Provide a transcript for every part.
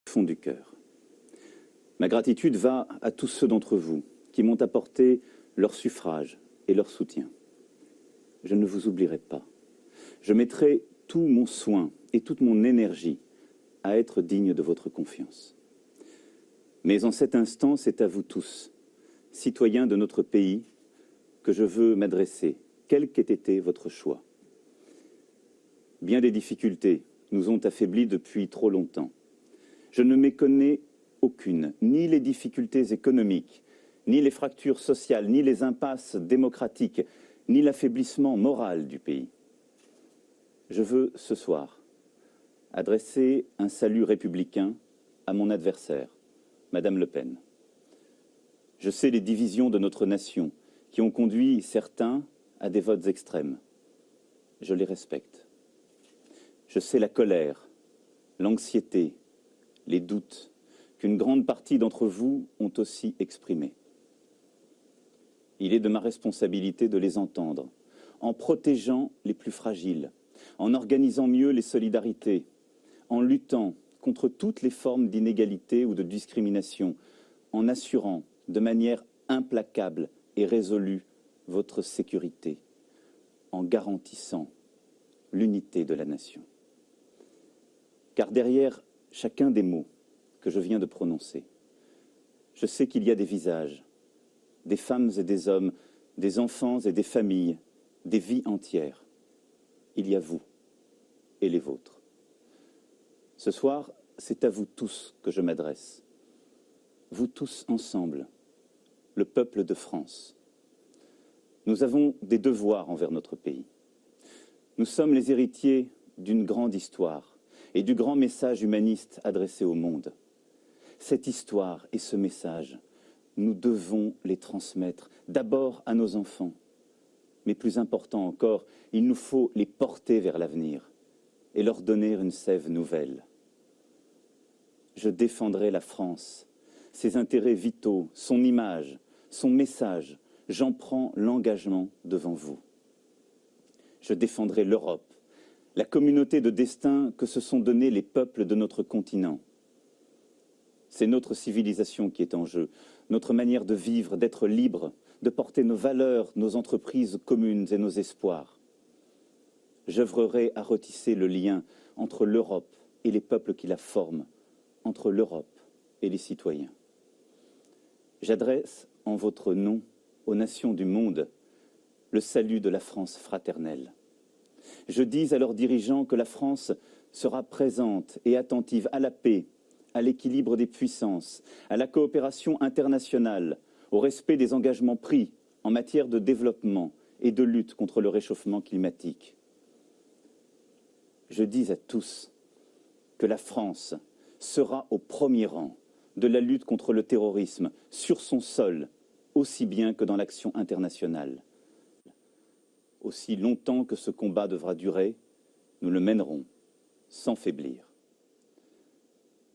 fond du cœur. Ma gratitude va à tous ceux d'entre vous qui m'ont apporté leur suffrage et leur soutien. Je ne vous oublierai pas. Je mettrai tout mon soin et toute mon énergie à être digne de votre confiance. Mais en cet instant, c'est à vous tous, citoyens de notre pays, que je veux m'adresser, quel qu'ait été votre choix. Bien des difficultés nous ont affaiblis depuis trop longtemps. Je ne méconnais aucune, ni les difficultés économiques, ni les fractures sociales, ni les impasses démocratiques, ni l'affaiblissement moral du pays. Je veux ce soir adresser un salut républicain à mon adversaire, Madame Le Pen. Je sais les divisions de notre nation qui ont conduit certains à des votes extrêmes. Je les respecte. Je sais la colère, l'anxiété, les doutes qu'une grande partie d'entre vous ont aussi exprimés. Il est de ma responsabilité de les entendre, en protégeant les plus fragiles, en organisant mieux les solidarités, en luttant contre toutes les formes d'inégalité ou de discrimination, en assurant de manière implacable et résolue votre sécurité, en garantissant l'unité de la nation. Car derrière chacun des mots que je viens de prononcer, je sais qu'il y a des visages, des femmes et des hommes, des enfants et des familles, des vies entières. Il y a vous et les vôtres. Ce soir, c'est à vous tous que je m'adresse. Vous tous ensemble, le peuple de France. Nous avons des devoirs envers notre pays. Nous sommes les héritiers d'une grande histoire et du grand message humaniste adressé au monde. Cette histoire et ce message, nous devons les transmettre d'abord à nos enfants. Mais plus important encore, il nous faut les porter vers l'avenir et leur donner une sève nouvelle. Je défendrai la France, ses intérêts vitaux, son image, son message. J'en prends l'engagement devant vous. Je défendrai l'Europe, la communauté de destin que se sont donnés les peuples de notre continent. C'est notre civilisation qui est en jeu, notre manière de vivre, d'être libre, de porter nos valeurs, nos entreprises communes et nos espoirs. J'œuvrerai à retisser le lien entre l'Europe et les peuples qui la forment, entre l'Europe et les citoyens. J'adresse en votre nom aux nations du monde le salut de la France fraternelle. Je dis à leurs dirigeants que la France sera présente et attentive à la paix, à l'équilibre des puissances, à la coopération internationale, au respect des engagements pris en matière de développement et de lutte contre le réchauffement climatique. Je dis à tous que la France sera au premier rang de la lutte contre le terrorisme sur son sol, aussi bien que dans l'action internationale. Aussi longtemps que ce combat devra durer, nous le mènerons sans faiblir.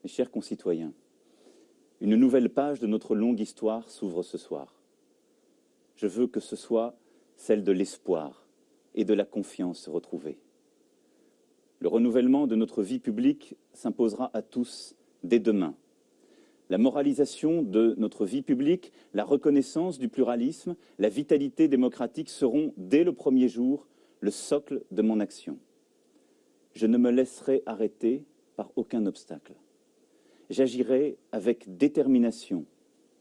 Mes chers concitoyens, une nouvelle page de notre longue histoire s'ouvre ce soir. Je veux que ce soit celle de l'espoir et de la confiance retrouvée. Le renouvellement de notre vie publique s'imposera à tous dès demain. La moralisation de notre vie publique, la reconnaissance du pluralisme, la vitalité démocratique seront, dès le premier jour, le socle de mon action. Je ne me laisserai arrêter par aucun obstacle. J'agirai avec détermination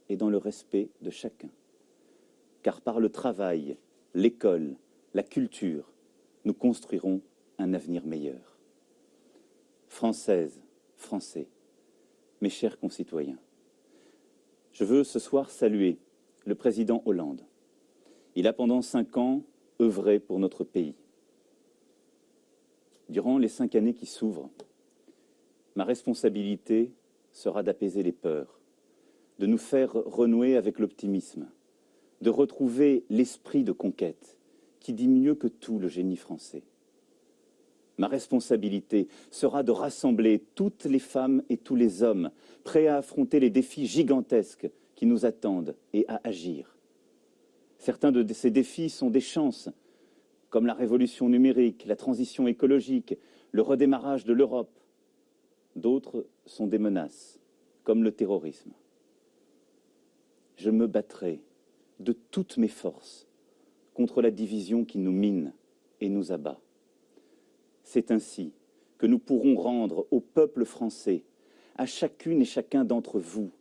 et dans le respect de chacun. Car par le travail, l'école, la culture, nous construirons un avenir meilleur. Françaises, Français, mes chers concitoyens, je veux ce soir saluer le président Hollande. Il a pendant 5 ans œuvré pour notre pays. Durant les 5 années qui s'ouvrent, ma responsabilité sera d'apaiser les peurs, de nous faire renouer avec l'optimisme, de retrouver l'esprit de conquête qui dit mieux que tout le génie français. Ma responsabilité sera de rassembler toutes les femmes et tous les hommes prêts à affronter les défis gigantesques qui nous attendent et à agir. Certains de ces défis sont des chances, comme la révolution numérique, la transition écologique, le redémarrage de l'Europe. D'autres sont des menaces, comme le terrorisme. Je me battrai de toutes mes forces contre la division qui nous mine et nous abat. C'est ainsi que nous pourrons rendre au peuple français, à chacune et chacun d'entre vous,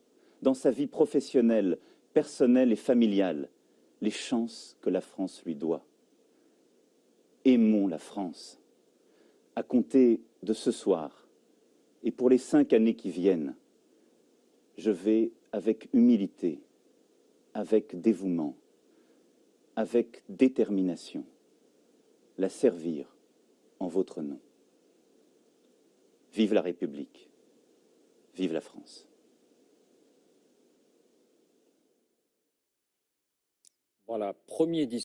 dans sa vie professionnelle, personnelle et familiale, les chances que la France lui doit. Aimons la France. À compter de ce soir et pour les 5 années qui viennent, je vais avec humilité, avec dévouement, avec détermination, la servir en votre nom. Vive la République, vive la France. Voilà, premier discours.